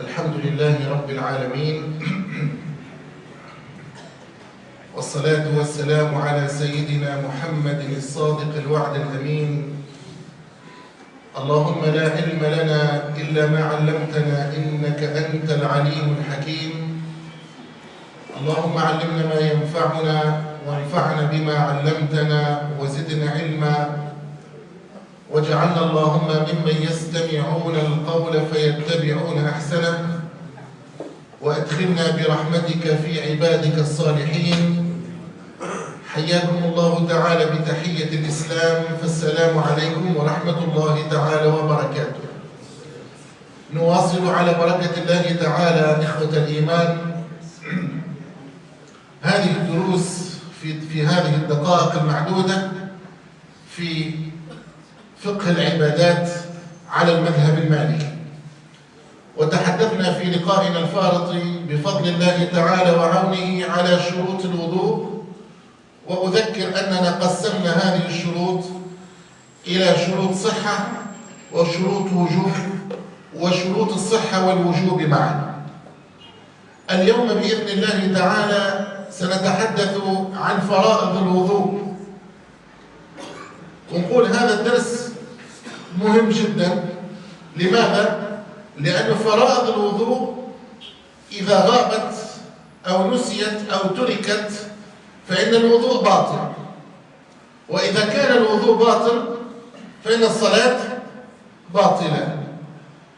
الحمد لله رب العالمين، والصلاة والسلام على سيدنا محمد الصادق الوعد الأمين. اللهم لا علم لنا إلا ما علمتنا إنك أنت العليم الحكيم. اللهم علمنا ما ينفعنا وانفعنا بما علمتنا وزدنا علما، واجعلنا اللهم ممن يستمعون القول فيتبعون أحسنه، وأدخلنا برحمتك في عبادك الصالحين. حياكم الله تعالى بتحية الإسلام، فالسلام عليكم ورحمة الله تعالى وبركاته. نواصل على بركة الله تعالى إخوة الإيمان هذه الدروس في هذه الدقائق المعدودة في فقه العبادات على المذهب المالكي. وتحدثنا في لقائنا الفارط بفضل الله تعالى وعونه على شروط الوضوء، وأذكر أننا قسمنا هذه الشروط إلى شروط صحة وشروط وجوب وشروط الصحة والوجوب معا. اليوم بإذن الله تعالى سنتحدث عن فرائض الوضوء، ونقول هذا الدرس مهم جدا. لماذا؟ لأن فرائض الوضوء إذا غابت أو نسيت أو تركت فإن الوضوء باطل، وإذا كان الوضوء باطل فإن الصلاة باطلة.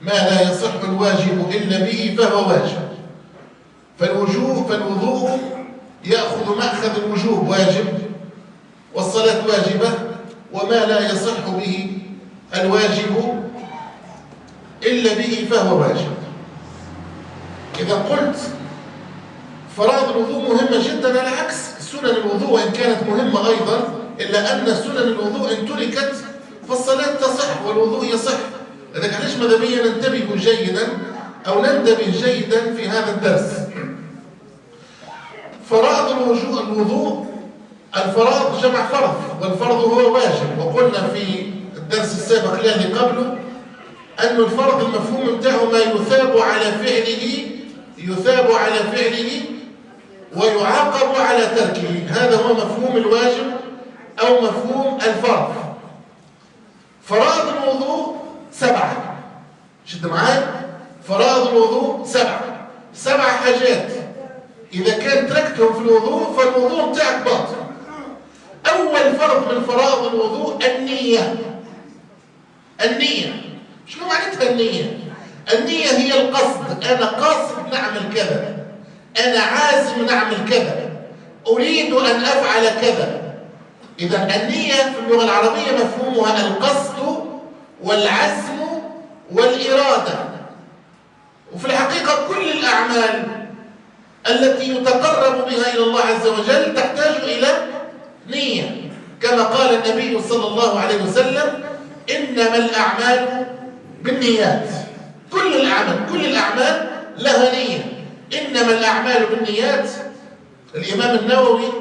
ما لا يصح الواجب إلا به فهو واجب. فالوضوء يأخذ مأخذ الوجوب واجب، والصلاة واجبة، وما لا يصح به الواجب إلا به فهو واجب. إذا قلت فرائض الوضوء مهمة جدا، على عكس سنن الوضوء وإن كانت مهمة أيضا، إلا أن سنن الوضوء إن تركت فالصلاة تصح والوضوء يصح. لذلك علاش ماذا بيا ننتبه جيدا أو ننتبه جيدا في هذا الدرس. فرائض الوضوء، الفرائض جمع فرض، والفرض هو واجب. وقلنا في الدرس السابق الذي قبله أن الفرض المفهوم بتاعه ما يثاب على فعله ويعاقب على تركه. هذا هو مفهوم الواجب أو مفهوم الفرض. فرائض الوضوء 7. شد معاي، فرائض الوضوء 7 حاجات إذا كان تركتهم في الوضوء فالوضوء بتاعك باطل. أول فرض من فرائض الوضوء النية. شنو معناتها النية؟ النية هي القصد. أنا قاصد نعمل كذا، أنا عازم نعمل كذا، أريد أن أفعل كذا. إذا النية في اللغة العربية مفهومها القصد والعزم والإرادة. وفي الحقيقة كل الأعمال التي يتقرب بها إلى الله عز وجل تحتاج إلى نية، كما قال النبي صلى الله عليه وسلم: إنما الأعمال بالنيات. كل الأعمال لها نية. إنما الأعمال بالنيات. الإمام النووي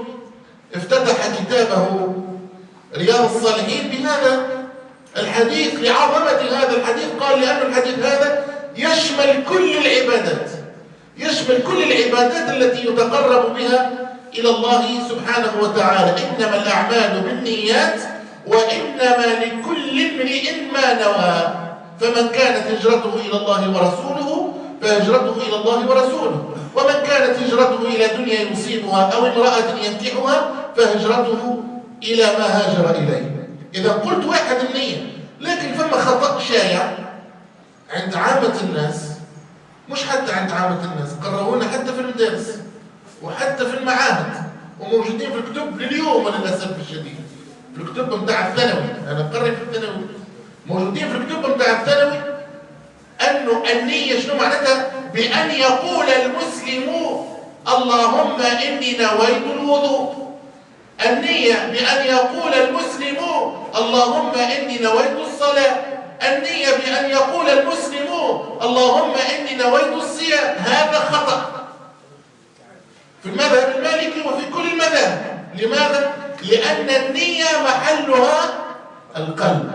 افتتح كتابه رياض الصالحين بهذا الحديث لعظمة هذا الحديث. قال: لأن الحديث هذا يشمل كل العبادات التي يتقرب بها إلى الله سبحانه وتعالى. إنما الأعمال بالنيات وإنما لكل امرئ ما نوى. فمن كانت هجرته إلى الله ورسوله فهجرته إلى الله ورسوله، ومن كانت هجرته إلى دنيا يصيبها أو امرأة ينكحها فهجرته إلى ما هاجر إليه. إذا قلت واحد النية، لكن فما خطأ شائع عند عامة الناس، مش حتى عند عامة الناس، قررونا حتى في المدارس وحتى في المعاهد وموجودين في الكتب لليوم للأسف الشديد. في الكتب متاع الثانوي، أنا قرر في الثانوي، موجودين في الكتب متاع الثانوي أنه النية شنو معناتها؟ بأن يقول المسلم: اللهم إني نويت الوضوء. النية بأن يقول المسلم: اللهم إني نويت الصلاة. النية بأن يقول المسلم: اللهم إني نويت الصيام. هذا خطأ في المذهب المالكي وفي كل المذاهب. لماذا؟ لأن النية محلها القلب.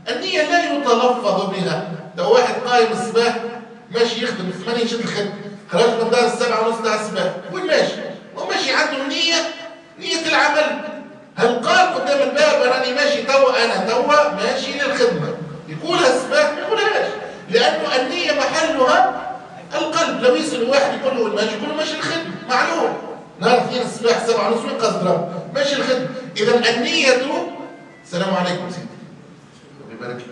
النية لا يتلفظ بها. لو واحد قايم الصباح ماشي يخدم 8 يشد الخدمه، خرج من الدار 7:30 بتاع الصباح وماشي، وماشي عنده نية العمل. هل قال قدام الباب راني ماشي توا انا توا ماشي للخدمه؟ يقولها الصباح ما يقولهاش، لانه النيه محلها القلب. لو يسال واحد يقول له ماشي يقول له ماشي للخدمه، معلوم. نهار اثنين الصباح 7:30 وين قصد ربي؟ ماشي للخدمه. اذا النيه، السلام عليكم سيدي يبارك لك.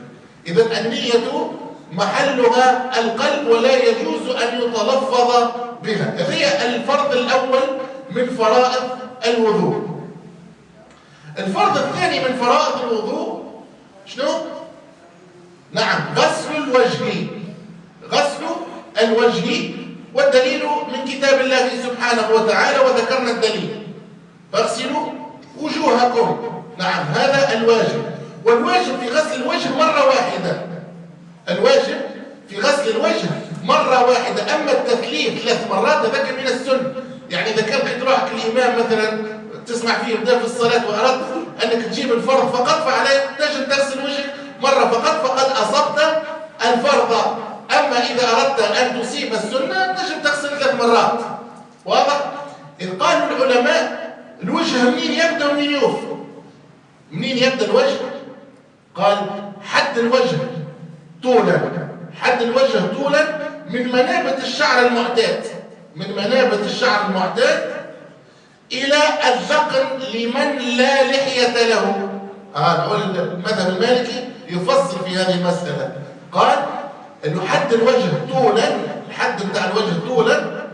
اذا النيه محلها القلب ولا يجوز ان يتلفظ بها. هي الفرض الاول من فرائض الوضوء. الفرض الثاني من فرائض الوضوء شنو؟ نعم، غسل الوجه. غسل الوجه، والدليل من كتاب الله سبحانه وتعالى، وذكرنا الدليل: فاغسلوا وجوهكم. نعم، هذا الواجب. والواجب في غسل الوجه مرة واحدة. الواجب في غسل الوجه مرة واحدة. أما التثليث 3 مرات هذاك من السنة. يعني إذا كان لقيت روحك الإمام مثلا تسمع فيه يبدأ في الصلاة وأردت أنك تجيب الفرض فقط، فعليك تجب تغسل وجهك مرة فقط، فقد أصبت الفرض. أما إذا أردت أن تصيب السنة تجب تغسل 3 مرات. واضح؟ إذ قالوا العلماء الوجه منين يبدأ ومنين يوفى؟ منين يبدأ الوجه؟ قال حد الوجه طولا، حد الوجه طولا من منابت الشعر المعتاد، من منابت الشعر المعتاد إلى الذقن لمن لا لحية له. المذهب المالكي يفصل في هذه المسألة. قال إنه حد الوجه طولا، الحد بتاع الوجه طولا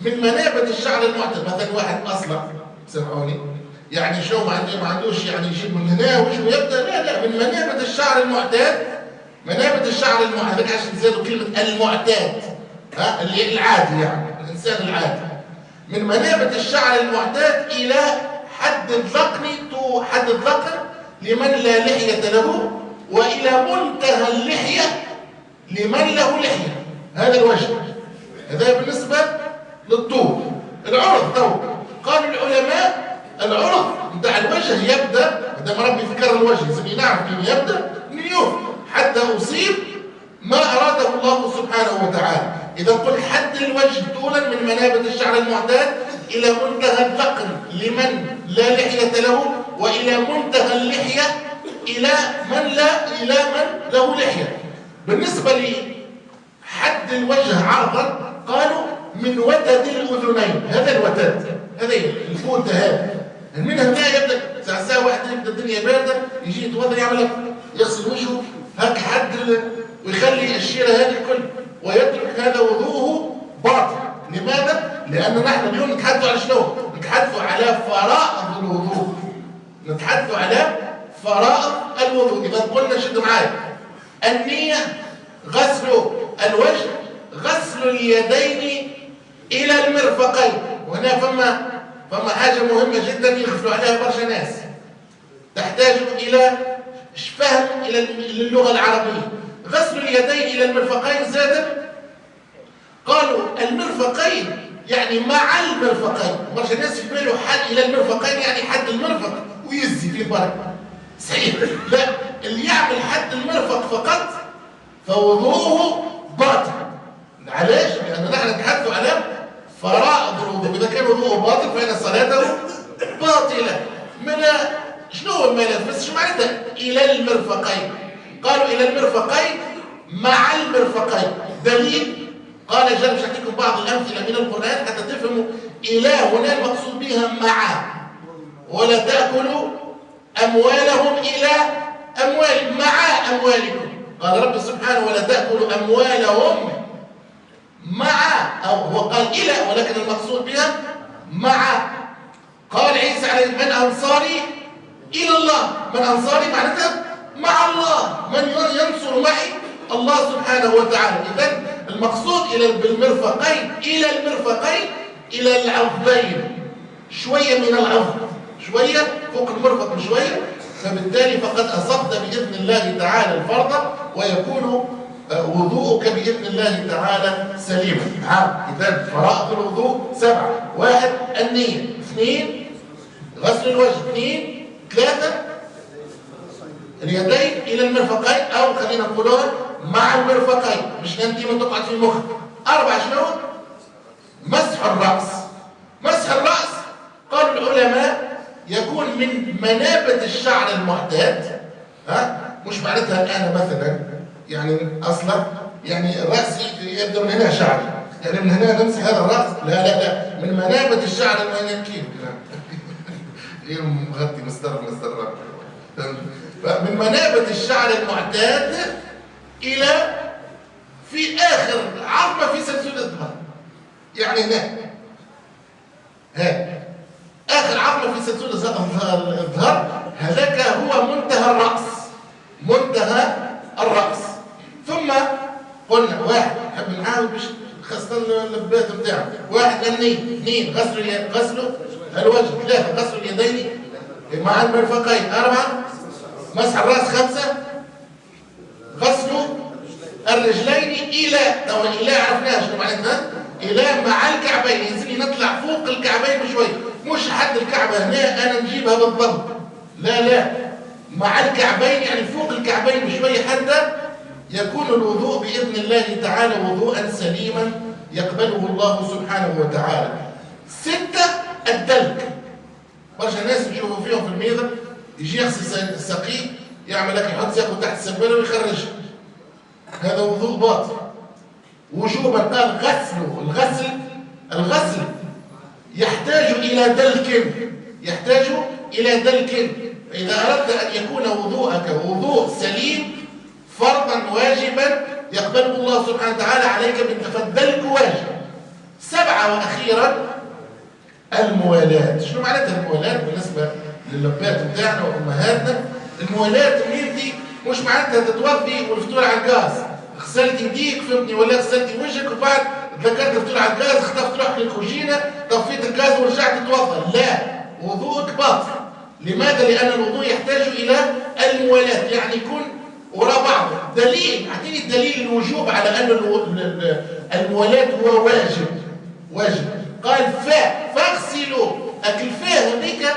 من منابت الشعر المعتاد. مثلا واحد أصلا سمعوني يعني شو ما عندوش يعني يجيب من هنا وجهه يبدأ، لا، من منابت الشعر المعتاد. منابت الشعر المعتاد عشان زادوا كلمة المعتاد، اللي العادي، يعني الإنسان العادي. من منابت الشعر المعتاد إلى حد الذقن، حد الذقن لمن لا لحية له، وإلى منتهى اللحية لمن له لحية. هذا الوجه، هذا بالنسبة للطول. العرض قال العلماء العرض بتاع الوجه يبدأ، ما ربي ذكر الوجه زي نعرف كيف يبدأ من اليوم حتى أصيب ما أراده الله سبحانه وتعالى. إذا قلت حد الوجه طولا من منابت الشعر المعتاد إلى منتهى الذقن لمن لا لحية له، وإلى منتهى اللحية إلى من له لحية. بالنسبة لحد الوجه عرضا قالوا من وتد الأذنين. هذا الوتد، هذه الفوتة، هذا منها هنا يبدأ ساعة واحدة يبدأ الدنيا باردة يجي يتوضا يعمل يغسل وجهه هاك حد ويخلي الشيرة هذه الكل ويترك هذا وضوءه باطل. لماذا؟ لأن نحن اليوم نتحدثوا على شنو؟ نتحدثوا على فرائض الوضوء. نتحدثوا على فرائض الوضوء. إذا قلنا شد معايا النية غسل الوجه، غسل اليدين إلى المرفقين. وهنا فما حاجة مهمة جدا يغفلوا عليها برشا ناس، تحتاج إلى فهم إلى اللغة العربية. غسل اليدين إلى المرفقين زاد قالوا المرفقين يعني مع المرفقين. برشا ناس في باله حد إلى المرفقين يعني حد المرفق ويزي في البركة. صحيح، لا، اللي يعمل حد المرفق فقط فوضوءه باطل. علاش؟ لأن نحن نتحدث على فرائض الوضوء. إذا كان وضوءه باطل فإن صلاته باطلة. شنو هو الملابس؟ شو معناتها إلى المرفقين؟ قالوا إلى المرفقين مع المرفقين. دليل قال جل مش هعطيكم بعض الأمثلة من القرآن حتى تفهموا إلى هنا المقصود بها مع. ولا تأكلوا أموالهم إلى مع أموالكم. قال رب سبحانه ولا تأكلوا أموالهم مع، أو هو قال إلى ولكن المقصود بها مع. قال عيسى عليه من أنصاري إلى الله. من أنصاري معناتها مع الله. من ينصر معي الله سبحانه وتعالى. إذن المقصود بالمرفقين إلى المرفقين إلى العظمين، شوية من العظم، شوية فوق المرفق بشوية. فبالتالي فقد أصبت بإذن الله تعالى الفرض ويكون وضوءك بإذن الله تعالى سليما. إذن فرائض الوضوء 7: 1 النية، 2 غسل الوجه، 2 3 اليدين إلى المرفقين، أو خلينا نقولها مع المرفقين، مش أنت ما تقعد في مخك 4 شنو؟ مسح الرأس. مسح الرأس قال العلماء يكون من منابت الشعر المعتاد، مش معناتها الآن مثلا يعني أصلا يعني رأسي يبدو من هنا شعر، يعني من هنا نمسح هذا الرأس، لا من منابت الشعر المعتاد كيف مغطي مستر من منابت الشعر المعتاد إلى في آخر عظمة في سلسلة الظهر، يعني هنا آخر عظمة في سلسلة الظهر، هذاك هو منتهى الرأس، منتهى الرأس. ثم قلنا واحد نحب نعاود باش خاصة اللبات بتاعه، واحد النية، 2 غسل الوجه، 3 غسل اليدين مع المرفقين، 4 مسح الراس، 5 غسل الرجلين إلى عرفناها شنو معناتها؟ إلى مع الكعبين، يلزمني نطلع فوق الكعبين بشوي، مش حد الكعبة هنا أنا نجيبها بالضبط، لا مع الكعبين يعني فوق الكعبين بشوي حتى يكون الوضوء بإذن الله تعالى وضوءا سليما يقبله الله سبحانه وتعالى. 6 الدلك. برشا ناس نشوفوا فيهم في الميضة يجي يغسل الساقيه يعمل لك يحط ساقه تحت السبالة ويخرجها، هذا وضوء باطل وجوبا. قال الغسل يحتاج إلى دلك، إذا أردت أن يكون وضوءك وضوء سليم فرضا واجبا يقبله الله سبحانه وتعالى عليك فالدلك واجب. 7 وأخيرا الموالاة. شنو معناتها الموالاة بالنسبة لللبات بتاعنا وأمهاتنا؟ الموالاة ميمتي مش معناتها تتوضي والفطور على الغاز، غسلت يديك فهمتني ولا غسلت وجهك وبعد تذكرت الفطور على الغاز خطفت روحك للكوجينة طفيت الغاز ورجعت تتوضا، لا، وضوءك باطل. لماذا؟ لأن الوضوء يحتاج إلى الموالاة، يعني يكون وراء بعض. دليل، أعطيني الدليل الوجوب على أن الموالاة هو واجب. قال فاغسلوا. الفاء هذيك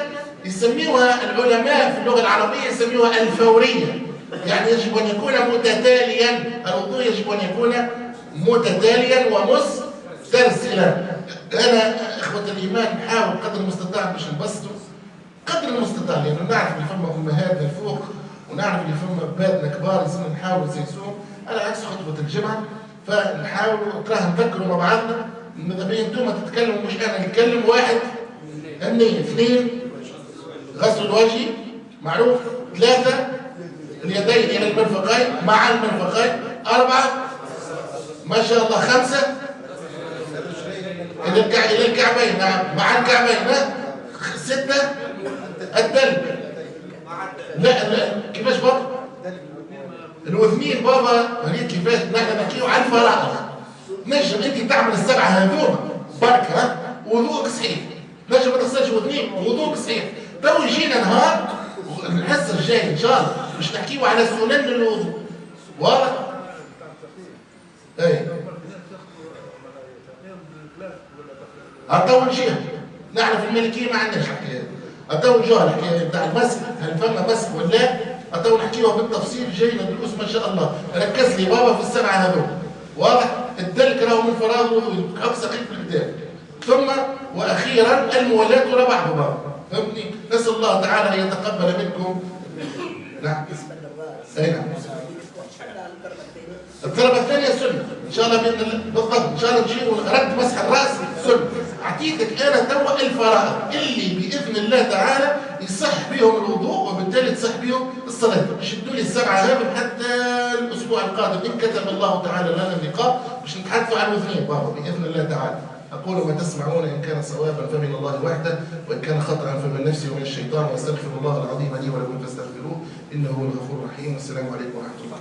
يسميوها العلماء في اللغة العربية يسميوها الفورية، يعني يجب أن يكون متتاليا، الوضوء يجب أن يكون متتاليا ومسترسلا. أنا إخوة الإيمان نحاول قدر المستطاع باش نبسطوا قدر المستطاع، لأنه نعرف اللي فما أمهاتنا الفوق ونعرف اللي فما باباتنا كبار لازم نحاول نسيسوهم على عكس خطبة الجمعة، فنحاولوا تراه نذكروا مع بعضنا. ماذا بين انتم تتكلموا مش أنا نتكلم. 1 النية، 2 غسل الوجه معروف، 3 اليدين إلى المرفقين مع المرفقين، 4 ما شاء الله، 5 إلى الكعبين، نعم مع الكعبين، 6 الدلك. لا كيفاش بابا؟ الوثنين بابا هريد كيفاش نحن نحكيو على الفرائض. نجم انت تعمل ال7 هذوما برك وضوءك صحيح، نجم ما تغسلش وثنين وضوءك صحيح. تو يجينا نهار الحصه الجاي ان شاء الله باش نحكيو على سنن الوضوء، واضح؟ اي تو نجيها نحن في الملكيه ما عندناش حكايه، تو نجوها الحكايه بتاع المسح، هل فما مسح ولا؟ تو نحكيوها بالتفصيل جاينا دروس ما شاء الله. ركز لي بابا في ال7 هذول، واضح؟ الدلك راهو من فراغ الوضوء تحط سقيك بالقدام. ثم واخيرا الموالاه وراء بعض بابا، فهمتني؟ نسال الله تعالى ان يتقبل منكم. نعم. اي نعم. الضربة الثانية سنة إن شاء الله بإذن الله، بالضبط إن شاء الله نجيب رد مسح الرأس سنة. أعطيتك أنا توا الفرائض اللي بإذن الله تعالى يصح بهم الوضوء وبالتالي تصح بهم الصلاة. شدوا لي ال7 هذول حتى الأسبوع القادم إن كتب الله تعالى لنا اللقاء باش نتحدثوا عن الوثنين بابا بإذن الله تعالى. أقول ما تسمعون إن كان صوابا فمن الله وحده وإن كان خطأ فمن نفسي ومن الشيطان، واستغفر الله العظيم لي ولكم فاستغفروه إنه هو الغفور الرحيم. والسلام عليكم ورحمة الله.